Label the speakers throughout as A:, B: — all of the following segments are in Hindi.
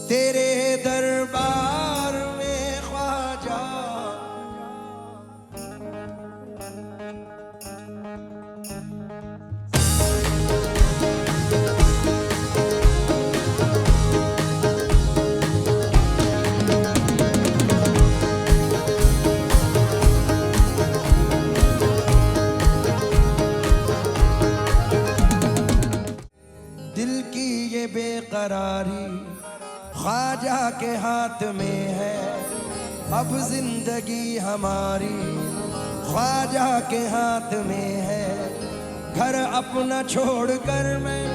A: तेरे दरबार में ख्वाजा। दिल की ये बेकरारी ख्वाजा के हाथ में है, अब जिंदगी हमारी ख्वाजा के हाथ में है। घर अपना छोड़कर मैं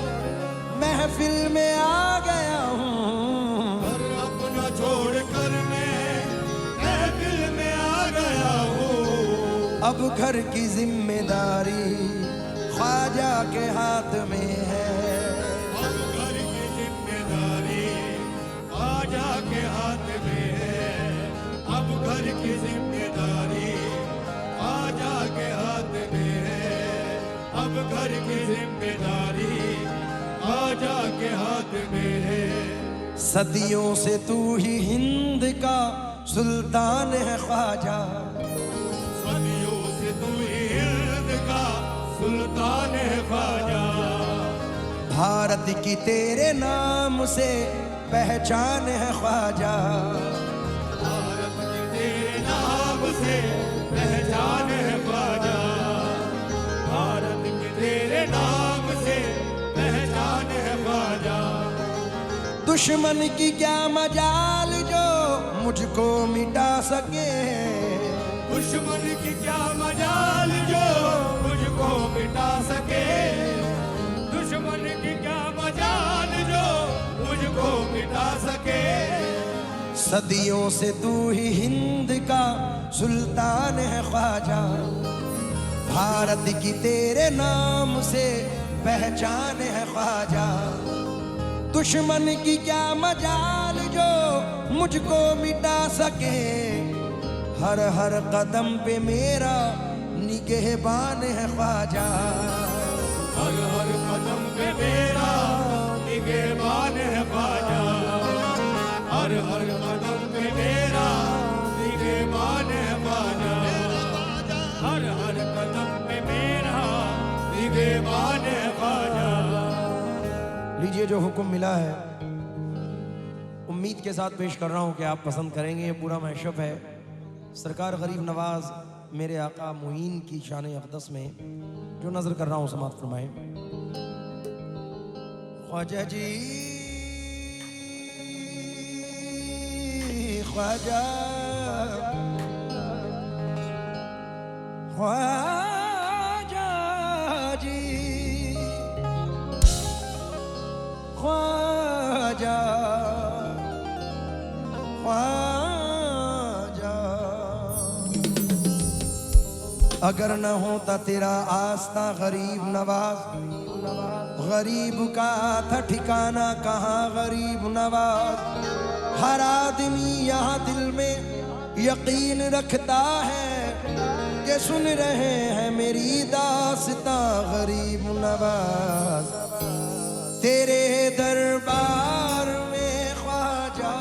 A: महफिल में आ गया हूँ,
B: घर अपना छोड़कर मैं महफिल में आ गया हूँ।
A: अब घर की जिम्मेदारी ख्वाजा के हाथ में है।
B: अब घर की जिम्मेदारी ख्वाजा के हाथ में है। अब घर की जिम्मेदारी ख्वाजा के हाथ में है। अब घर की जिम्मेदारी ख्वाजा के हाथ में है।
A: सदियों से तू ही हिंद का सुल्तान है ख्वाजा,
B: सदियों से तू ही हिंद का सुल्तान है ख्वाजा।
A: भारत की तेरे नाम से पहचान है ख्वाजा।
B: भारत की तेरे नाम से पहचान है ख्वाजा। भारत की तेरे नाम से पहचान है ख्वाजा।
A: दुश्मन की क्या मजाल जो मुझको मिटा सके,
B: दुश्मन की क्या मजाल जो मुझको मिटा सके। दुश्मन की क्या मजाल जो मुझको मिटा सके।
A: सदियों से तू ही हिंद का सुल्तान है ख्वाजा। भारत की तेरे नाम से पहचान है ख्वाजा। दुश्मन की क्या मजाल जो मुझको मिटा सके। हर हर कदम पे मेरा निगहबान है ख्वाजा।
B: हर हर कदम पे मेरा निगहबान है ख्वाजा। हर हर कदम पे मेरा निगहबान है ख्वाजा। हर हर कदम पे मेरा निगहबान है ख्वाजा।
A: लीजिए जो हुक्म मिला है, उम्मीद के साथ पेश कर रहा हूँ कि आप पसंद करेंगे। ये पूरा मैशअप है सरकार गरीब नवाज मेरे आका मुहीन की शान अक़दस में जो नजर कर रहा हूँ समात फरमाएं। ख्वाजा जी ख्वाजा, ख्वाजा जी ख्वाजा, ख्वाजा। अगर न होता तेरा आस्था गरीब नवाज, गरीब का था ठिकाना कहाँ गरीब नवाज। हर आदमी यहाँ दिल में यकीन रखता है कि सुन रहे हैं मेरी दास्तां गरीब नवाज। तेरे दरबार में ख्वाजा।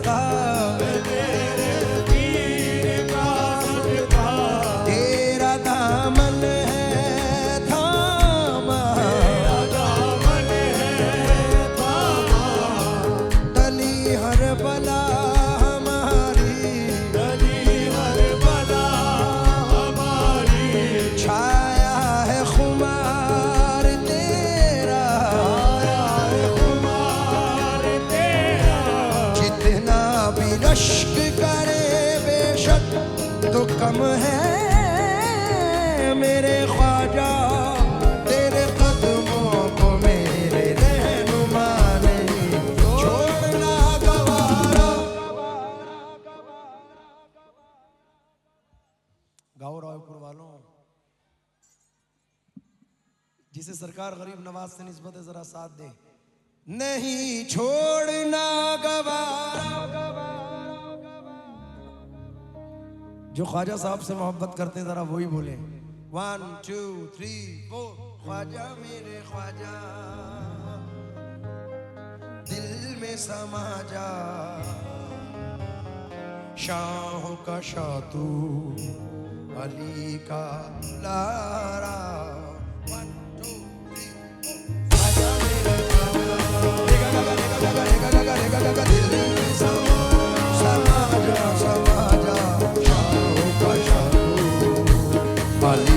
A: सदका,
B: तेरे पीर का सदका,
A: तेरा दामन है थामा,
B: तेरा दामन है थामा,
A: टली हर बला हमारी,
B: टली हर बला हमारी,
A: छाया है खुमार तेरा,
B: आया है खुमार तेरा,
A: जितना भी रश्क करे बेशक तो कम है मेरे ख्वाजा, तेरे कदमों को मेरे रहनुमा ने छोड़ना गवारा। गाओ रायपुर वालों, जिसे सरकार गरीब नवाज से निस्बत है जरा साथ दे। नहीं छोड़ना गवारा, जो ख्वाजा साहब से मोहब्बत करते जरा वही बोले। 1 2 3 4 ख्वाजा मेरे ख्वाजा, दिल में समा जा, शाहों का शाह तू, अली का लारा। 1 2 3 ख्वाजा मेरे ख्वाजा, दिल में समा जा, शाहों का शाह तू, अली